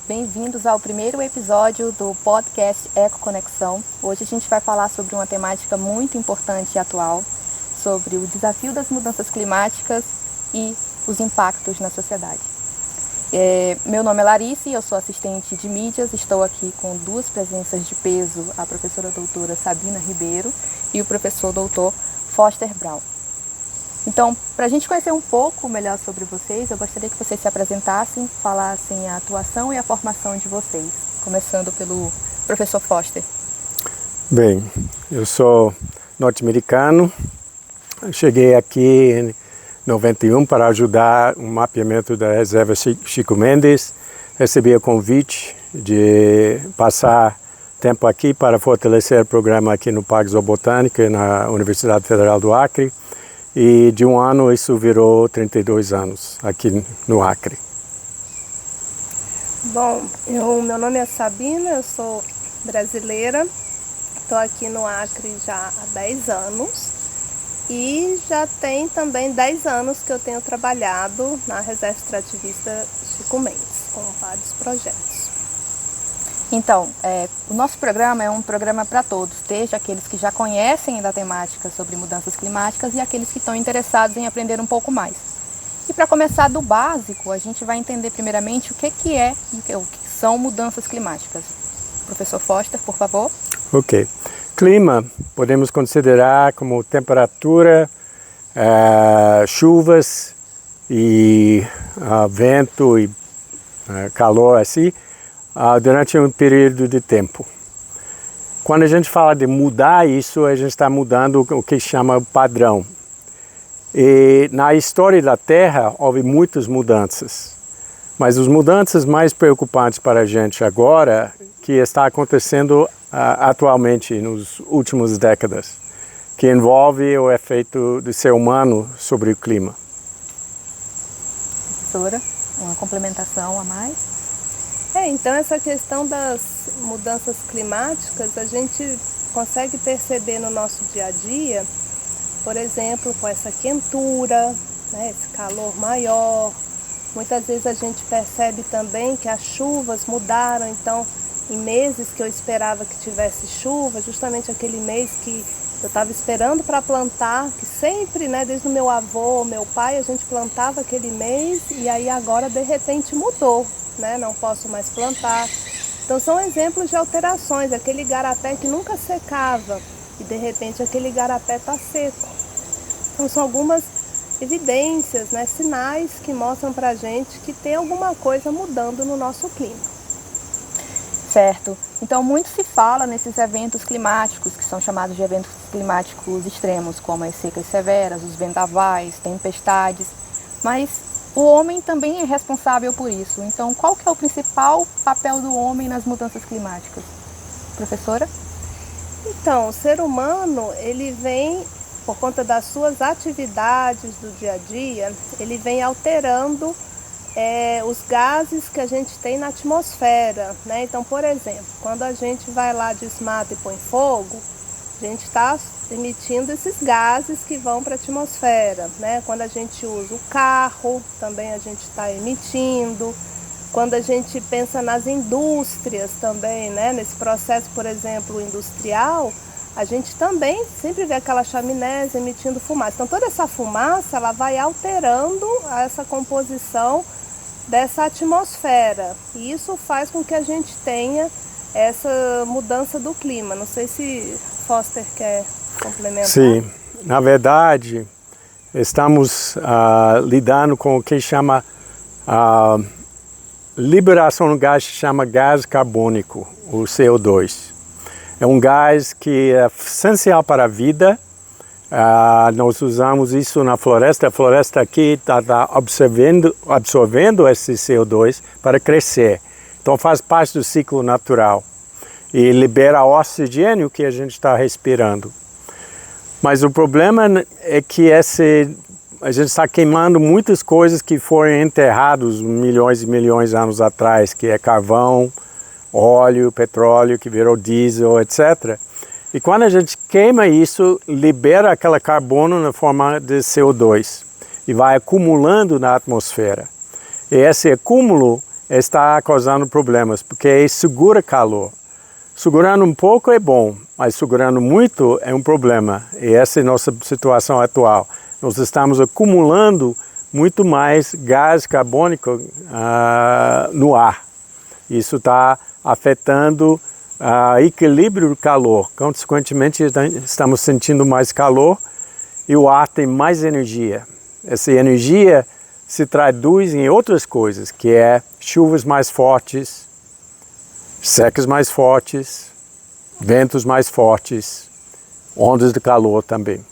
bem-vindos ao primeiro episódio do podcast Ecoconexão. Hoje a gente vai falar sobre uma temática muito importante e atual, sobre o desafio das mudanças climáticas e os impactos na sociedade. Meu nome é Larissa e eu sou assistente de mídias, estou aqui com duas presenças de peso, a professora doutora Sabina Ribeiro e o professor doutor Foster Brown. Então, para a gente conhecer um pouco melhor sobre vocês, eu gostaria que vocês se apresentassem, falassem a atuação e a formação de vocês, começando pelo professor Foster. Bem, eu sou norte-americano, cheguei aqui em 91 para ajudar o mapeamento da reserva Chico Mendes, recebi o convite de passar tempo aqui para fortalecer o programa aqui no Parque Zoobotânico e na Universidade Federal do Acre. E de um ano isso virou 32 anos aqui no Acre. Bom, meu nome é Sabina, eu sou brasileira, estou aqui no Acre já há 10 anos e já tem também 10 anos que eu tenho trabalhado na Reserva Extrativista Chico Mendes, com vários projetos. Então, o nosso programa é um programa para todos, desde aqueles que já conhecem da temática sobre mudanças climáticas e aqueles que estão interessados em aprender um pouco mais. E para começar do básico, a gente vai entender primeiramente o que são mudanças climáticas. Professor Foster, por favor. Ok. Clima podemos considerar como temperatura, chuvas e vento e calor assim, durante um período de tempo. Quando a gente fala de mudar isso, a gente está mudando o que chama padrão. E na história da Terra houve muitas mudanças, mas as mudanças mais preocupantes para a gente agora, que está acontecendo atualmente nos últimos décadas, que envolve o efeito do ser humano sobre o clima. Professora, uma complementação a mais? Então essa questão das mudanças climáticas a gente consegue perceber no nosso dia a dia, por exemplo, com essa quentura, né, esse calor maior. Muitas vezes a gente percebe também que as chuvas mudaram, então em meses que eu esperava que tivesse chuva, justamente aquele mês que eu estava esperando para plantar, que sempre, né, desde o meu avô, meu pai, a gente plantava aquele mês e aí agora de repente mudou. Né? Não posso mais plantar. Então são exemplos de alterações, aquele igarapé que nunca secava e de repente aquele igarapé está seco. Então são algumas evidências, né, sinais que mostram para a gente que tem alguma coisa mudando no nosso clima. Certo. Então muito se fala nesses eventos climáticos, que são chamados de eventos climáticos extremos, como as secas severas, os vendavais, tempestades, mas o homem também é responsável por isso. Então, qual que é o principal papel do homem nas mudanças climáticas? Professora? Então, o ser humano, ele vem, por conta das suas atividades do dia a dia, ele vem alterando os gases que a gente tem na atmosfera, né? Então, por exemplo, quando a gente vai lá, desmata e põe fogo, a gente está emitindo esses gases que vão para a atmosfera, né? Quando a gente usa o carro, também a gente está emitindo. Quando a gente pensa nas indústrias também, né? Nesse processo, por exemplo, industrial, a gente também sempre vê aquela chaminés emitindo fumaça. Então toda essa fumaça, ela vai alterando essa composição dessa atmosfera. E isso faz com que a gente tenha essa mudança do clima. Não sei se Foster quer complementar. Sim, na verdade, estamos lidando com o que chama liberação de um gás que chama gás carbônico, o CO2. É um gás que é essencial para a vida. Nós usamos isso na floresta. A floresta aqui está absorvendo esse CO2 para crescer. Então faz parte do ciclo natural e libera oxigênio que a gente está respirando. Mas o problema é que a gente está queimando muitas coisas que foram enterradas milhões e milhões de anos atrás, que é carvão, óleo, petróleo, que virou diesel, etc. E quando a gente queima isso, libera aquele carbono na forma de CO2 e vai acumulando na atmosfera. E esse acúmulo está causando problemas, porque segura calor. Segurando um pouco é bom, mas segurando muito é um problema. E essa é a nossa situação atual. Nós estamos acumulando muito mais gás carbônico no ar. Isso está afetando o equilíbrio do calor. Consequentemente, estamos sentindo mais calor e o ar tem mais energia. Essa energia se traduz em outras coisas, que é chuvas mais fortes, secas mais fortes, ventos mais fortes, ondas de calor também.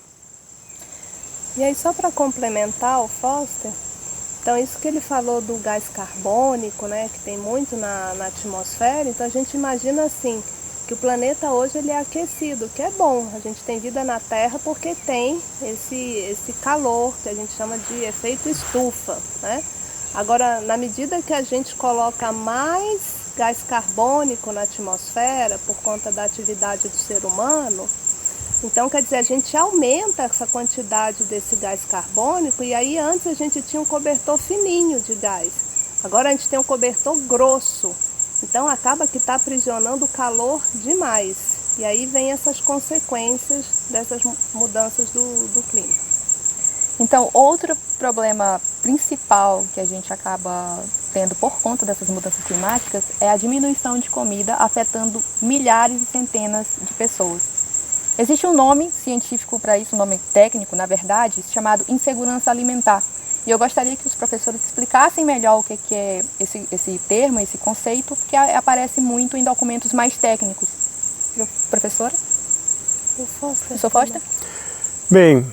E aí, só para complementar o Foster, então isso que ele falou do gás carbônico, né, que tem muito na atmosfera, então a gente imagina assim, que o planeta hoje ele é aquecido, que é bom, a gente tem vida na Terra porque tem esse calor, que a gente chama de efeito estufa, né? Agora, na medida que a gente coloca mais gás carbônico na atmosfera, por conta da atividade do ser humano, então, quer dizer, a gente aumenta essa quantidade desse gás carbônico e aí antes a gente tinha um cobertor fininho de gás. Agora a gente tem um cobertor grosso. Então acaba que está aprisionando o calor demais. E aí vem essas consequências dessas mudanças do clima. Então, outro problema principal que a gente acaba tendo por conta dessas mudanças climáticas é a diminuição de comida afetando milhares e centenas de pessoas. Existe um nome científico para isso, um nome técnico, na verdade, chamado insegurança alimentar. E eu gostaria que os professores explicassem melhor o que é esse termo, esse conceito, que aparece muito em documentos mais técnicos. Professora? Professor Foster? Bem,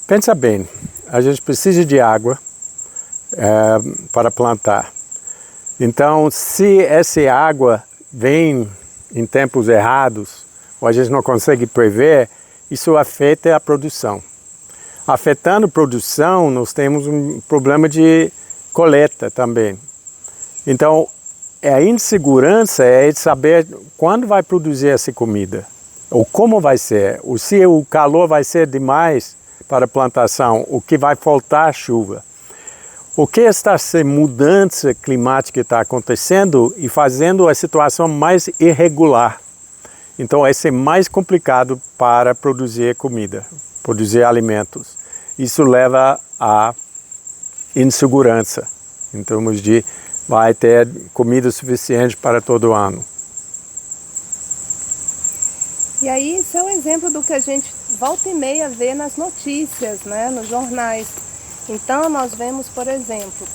pensa bem, a gente precisa de água para plantar. Então, se essa água vem em tempos errados, ou a gente não consegue prever, isso afeta a produção. Afetando a produção, nós temos um problema de coleta também. Então, a insegurança é de saber quando vai produzir essa comida, ou como vai ser, ou se o calor vai ser demais para a plantação, o que vai faltar chuva. O que essa mudança climática está acontecendo e fazendo a situação mais irregular. Então, vai ser mais complicado para produzir comida, produzir alimentos. Isso leva à insegurança, em termos de vai ter comida suficiente para todo ano. E aí, isso é um exemplo do que a gente volta e meia vê nas notícias, né, nos jornais. Então, nós vemos, por exemplo,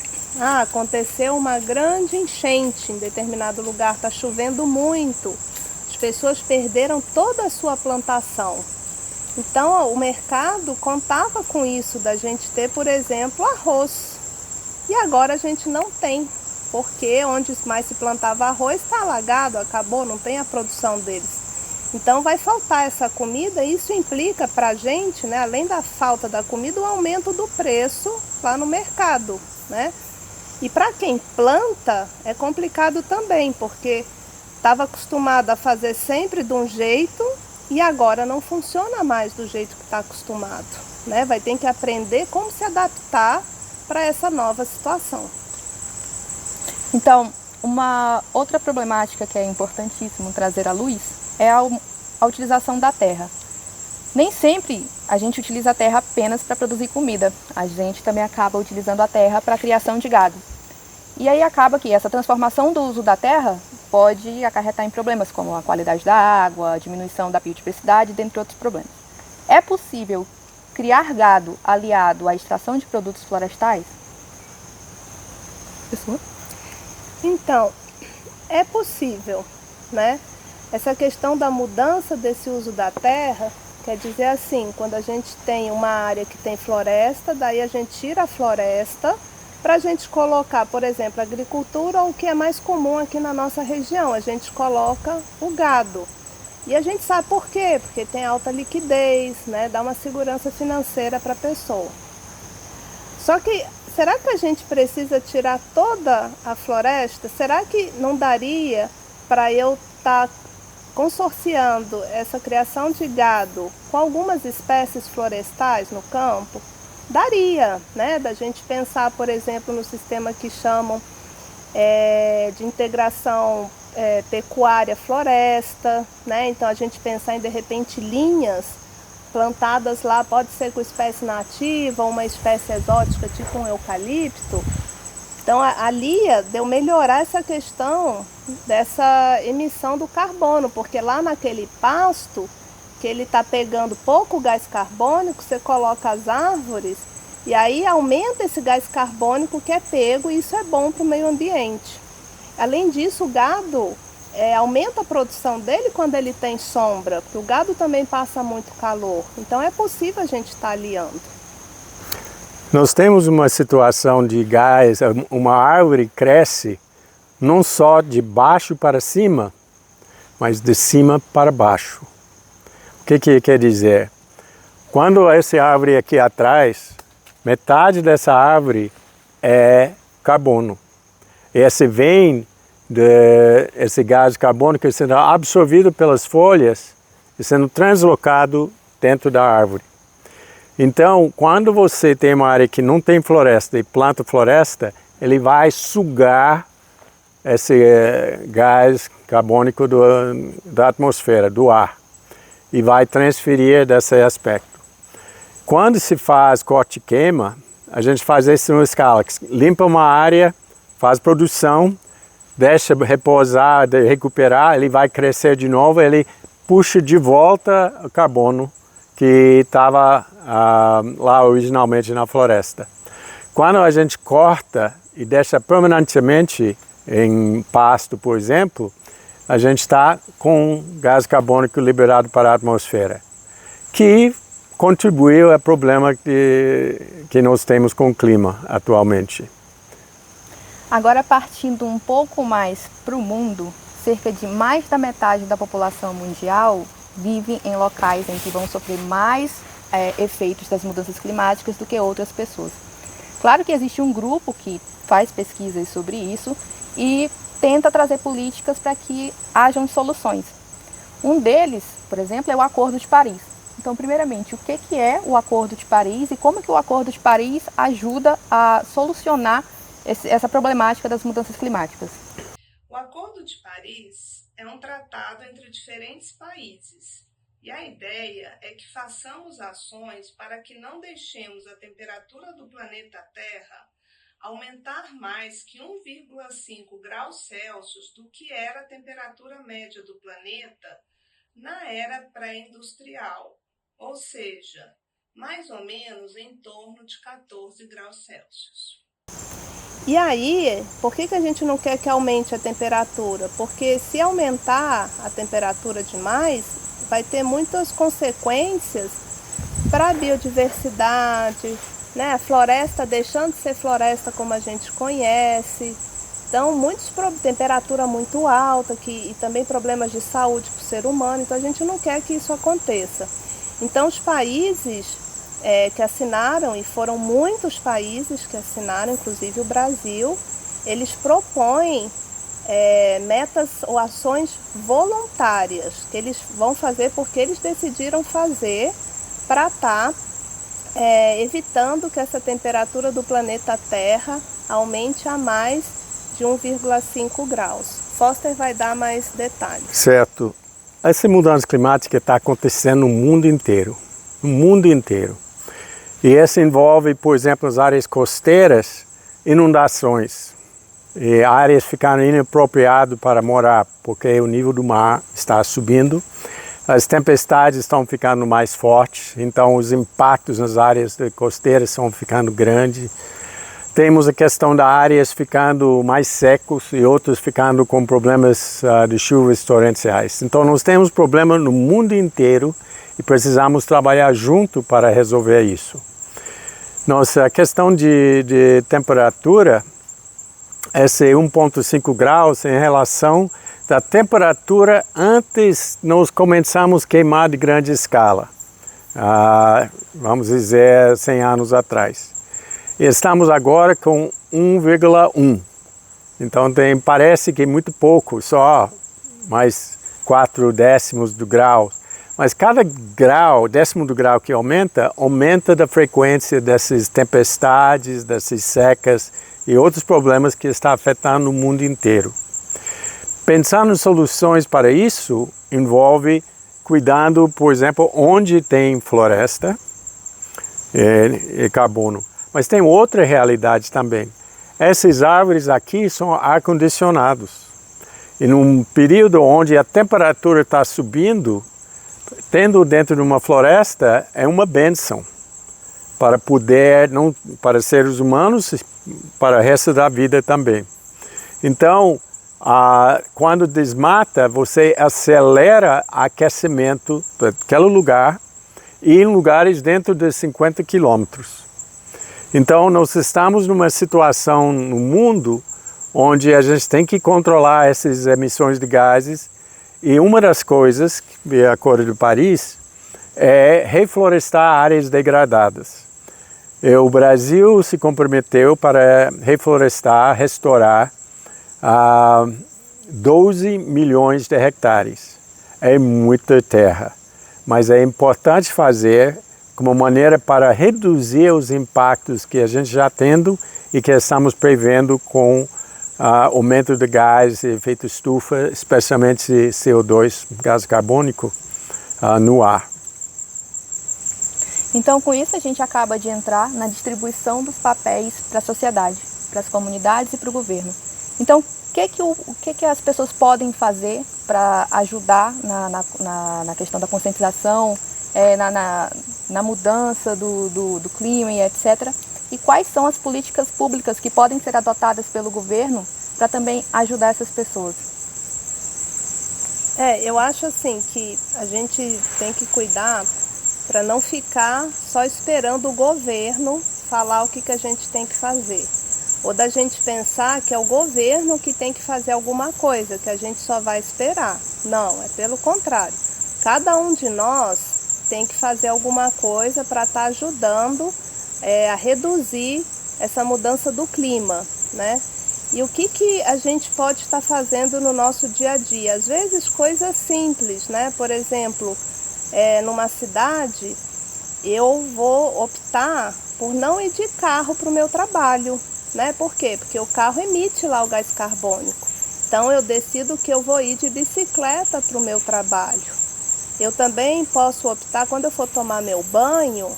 aconteceu uma grande enchente em determinado lugar, está chovendo muito. As pessoas perderam toda a sua plantação. Então, o mercado contava com isso, da gente ter, por exemplo, arroz. E agora a gente não tem, porque onde mais se plantava arroz está alagado, acabou, não tem a produção deles. Então, vai faltar essa comida e isso implica para a gente, né, além da falta da comida, o aumento do preço lá no mercado, né? E para quem planta, é complicado também, porque estava acostumado a fazer sempre de um jeito e agora não funciona mais do jeito que está acostumado, né? Vai ter que aprender como se adaptar para essa nova situação. Então, uma outra problemática que é importantíssimo trazer à luz é a utilização da terra. Nem sempre a gente utiliza a terra apenas para produzir comida, a gente também acaba utilizando a terra para a criação de gado. E aí acaba que essa transformação do uso da terra pode acarretar em problemas como a qualidade da água, a diminuição da biodiversidade, dentre outros problemas. É possível criar gado aliado à extração de produtos florestais? Então, é possível, né? Essa questão da mudança desse uso da terra, quer dizer assim, quando a gente tem uma área que tem floresta, daí a gente tira a floresta para a gente colocar, por exemplo, agricultura, ou o que é mais comum aqui na nossa região, a gente coloca o gado. E a gente sabe por quê, porque tem alta liquidez, né? Dá uma segurança financeira para a pessoa. Só que, será que a gente precisa tirar toda a floresta? Será que não daria para eu estar consorciando essa criação de gado com algumas espécies florestais no campo? Daria, né? Da gente pensar, por exemplo, no sistema que chamam de integração pecuária-floresta, né? Então a gente pensar em, de repente, linhas plantadas lá, pode ser com espécie nativa ou uma espécie exótica, tipo um eucalipto. Então a LIA deu melhorar essa questão dessa emissão do carbono, porque lá naquele pasto, que ele está pegando pouco gás carbônico, você coloca as árvores e aí aumenta esse gás carbônico que é pego, e isso é bom para o meio ambiente. Além disso, o gado aumenta a produção dele quando ele tem sombra, porque o gado também passa muito calor. Então é possível a gente estar aliando. Nós temos uma situação de gás, uma árvore cresce não só de baixo para cima, mas de cima para baixo. O que quer dizer? Quando essa árvore aqui atrás, metade dessa árvore é carbono. Esse vem esse gás carbônico sendo absorvido pelas folhas e sendo translocado dentro da árvore. Então, quando você tem uma área que não tem floresta e planta floresta, ele vai sugar esse gás carbônico da atmosfera, do ar, e vai transferir desse aspecto. Quando se faz corte-queima, a gente faz isso numa escala, limpa uma área, faz produção, deixa repousar, recuperar, ele vai crescer de novo, ele puxa de volta o carbono que estava lá originalmente na floresta. Quando a gente corta e deixa permanentemente em pasto, por exemplo, a gente está com gás carbônico liberado para a atmosfera, que contribuiu ao problema que nós temos com o clima atualmente. Agora, partindo um pouco mais para o mundo, cerca de mais da metade da população mundial vive em locais em que vão sofrer mais efeitos das mudanças climáticas do que outras pessoas. Claro que existe um grupo que faz pesquisas sobre isso e tenta trazer políticas para que hajam soluções. Um deles, por exemplo, é o Acordo de Paris. Então, primeiramente, o que é o Acordo de Paris e como que o Acordo de Paris ajuda a solucionar essa problemática das mudanças climáticas? O Acordo de Paris é um tratado entre diferentes países e a ideia é que façamos ações para que não deixemos a temperatura do planeta Terra aumentar mais que 1,5 graus Celsius do que era a temperatura média do planeta na era pré-industrial, ou seja, mais ou menos em torno de 14 graus Celsius. E aí, por que a gente não quer que aumente a temperatura? Porque se aumentar a temperatura demais, vai ter muitas consequências para a biodiversidade, né? A floresta deixando de ser floresta como a gente conhece. Então, temperatura muito alta e também problemas de saúde para o ser humano. Então, a gente não quer que isso aconteça. Então, os países que assinaram, e foram muitos países que assinaram, inclusive o Brasil, eles propõem metas ou ações voluntárias que eles vão fazer porque eles decidiram fazer para estar evitando que essa temperatura do planeta Terra aumente a mais de 1,5 graus. Foster vai dar mais detalhes. Certo. Essa mudança climática está acontecendo no mundo inteiro. No mundo inteiro. E isso envolve, por exemplo, as áreas costeiras, inundações. E áreas ficaram inapropriadas para morar, porque o nível do mar está subindo. As tempestades estão ficando mais fortes, então os impactos nas áreas costeiras estão ficando grandes. Temos a questão das áreas ficando mais secos e outras ficando com problemas de chuvas torrenciais. Então nós temos problemas no mundo inteiro e precisamos trabalhar junto para resolver isso. Nossa questão de temperatura, esse 1,5 graus em relação da temperatura antes nós começamos a queimar de grande escala, vamos dizer 100 anos atrás. E estamos agora com 1,1. Então parece que é muito pouco, só mais 4 décimos do grau. Mas cada décimo do grau que aumenta da frequência dessas tempestades, dessas secas e outros problemas que estão afetando o mundo inteiro. Pensando em soluções para isso envolve cuidando, por exemplo, onde tem floresta e carbono. Mas tem outra realidade também. Essas árvores aqui são ar-condicionados. E num período onde a temperatura está subindo, tendo dentro de uma floresta é uma bênção para poder, não para seres humanos, para o resto da vida também. Então, quando desmata, você acelera o aquecimento daquele lugar e em lugares dentro de 50 quilômetros. Então, nós estamos numa situação no mundo onde a gente tem que controlar essas emissões de gases e uma das coisas, que é o Acordo de Paris, é reflorestar áreas degradadas. O Brasil se comprometeu para reflorestar, restaurar 12 milhões de hectares. É muita terra, mas é importante fazer como maneira para reduzir os impactos que a gente já tendo e que estamos prevendo com aumento de gás, efeito estufa, especialmente CO2, gás carbônico, no ar. Então, com isso, a gente acaba de entrar na distribuição dos papéis para a sociedade, para as comunidades e para o governo. Então, o que as pessoas podem fazer para ajudar na questão da conscientização, na mudança do clima e etc., e quais são as políticas públicas que podem ser adotadas pelo governo para também ajudar essas pessoas? Eu acho assim que a gente tem que cuidar para não ficar só esperando o governo falar o que a gente tem que fazer. Ou da gente pensar que é o governo que tem que fazer alguma coisa, que a gente só vai esperar. Não, é pelo contrário. Cada um de nós tem que fazer alguma coisa para estar ajudando a reduzir essa mudança do clima, né? E o que a gente pode estar fazendo no nosso dia a dia? Às vezes coisas simples, né? Por exemplo, numa cidade, eu vou optar por não ir de carro para o meu trabalho, né? Por quê? Porque o carro emite lá o gás carbônico. Então eu decido que eu vou ir de bicicleta para o meu trabalho. Eu também posso optar, quando eu for tomar meu banho,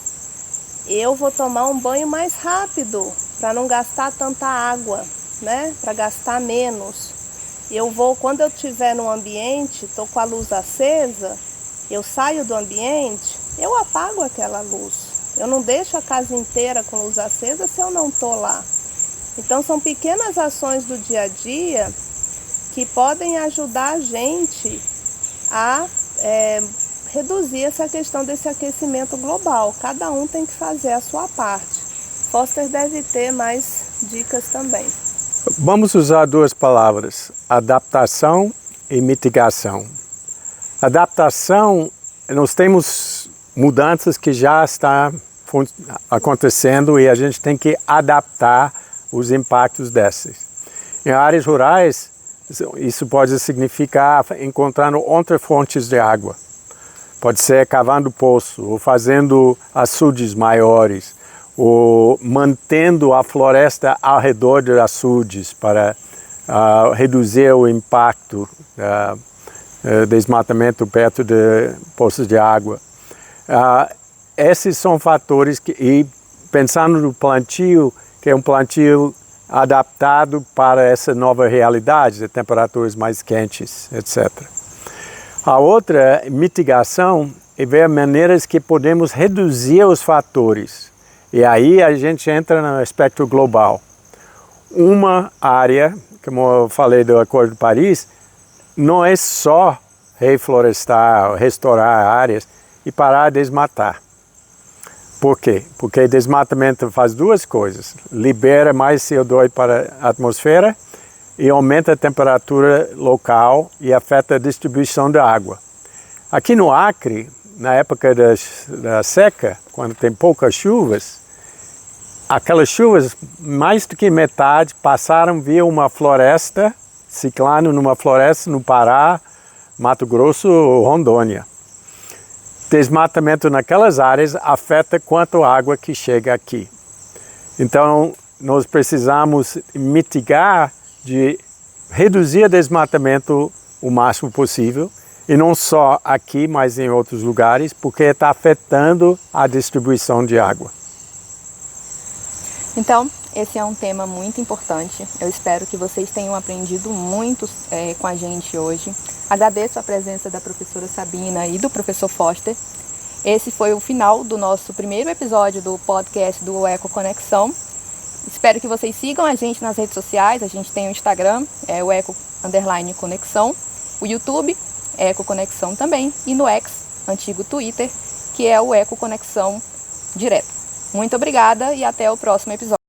eu vou tomar um banho mais rápido, para não gastar tanta água, né? Para gastar menos. Quando eu estiver no ambiente, estou com a luz acesa, eu saio do ambiente, eu apago aquela luz. Eu não deixo a casa inteira com luz acesa se eu não estou lá. Então são pequenas ações do dia a dia que podem ajudar a gente a reduzir essa questão desse aquecimento global. Cada um tem que fazer a sua parte. Foster deve ter mais dicas também. Vamos usar duas palavras, adaptação e mitigação. Adaptação, nós temos mudanças que já estão acontecendo e a gente tem que adaptar os impactos dessas. Em áreas rurais, isso pode significar encontrando outras fontes de água. Pode ser cavando poço, ou fazendo açudes maiores, ou mantendo a floresta ao redor de açudes para reduzir o impacto desmatamento perto de poços de água. Esses são fatores e pensando no plantio, que é um plantio adaptado para essa nova realidade de temperaturas mais quentes, etc. A outra mitigação é ver maneiras que podemos reduzir os fatores. E aí a gente entra no aspecto global. Uma área, como eu falei do Acordo de Paris, não é só reflorestar, restaurar áreas e parar de desmatar. Por quê? Porque desmatamento faz duas coisas. Libera mais CO2 para a atmosfera e aumenta a temperatura local e afeta a distribuição da água. Aqui no Acre, na época da seca, quando tem poucas chuvas, aquelas chuvas, mais do que metade, passaram via uma floresta, ciclando numa floresta no Pará, Mato Grosso, Rondônia. Desmatamento naquelas áreas afeta quanto água que chega aqui. Então, nós precisamos mitigar, de reduzir o desmatamento o máximo possível, e não só aqui, mas em outros lugares, porque está afetando a distribuição de água. Então, esse é um tema muito importante. Eu espero que vocês tenham aprendido muito com a gente hoje. Agradeço a presença da professora Sabina e do professor Foster. Esse foi o final do nosso primeiro episódio do podcast do Ecoconexão. Espero que vocês sigam a gente nas redes sociais. A gente tem o Instagram, é o Eco_Conexão, o YouTube, Ecoconexão também, e no X, antigo Twitter, que é o Ecoconexão Direto. Muito obrigada e até o próximo episódio.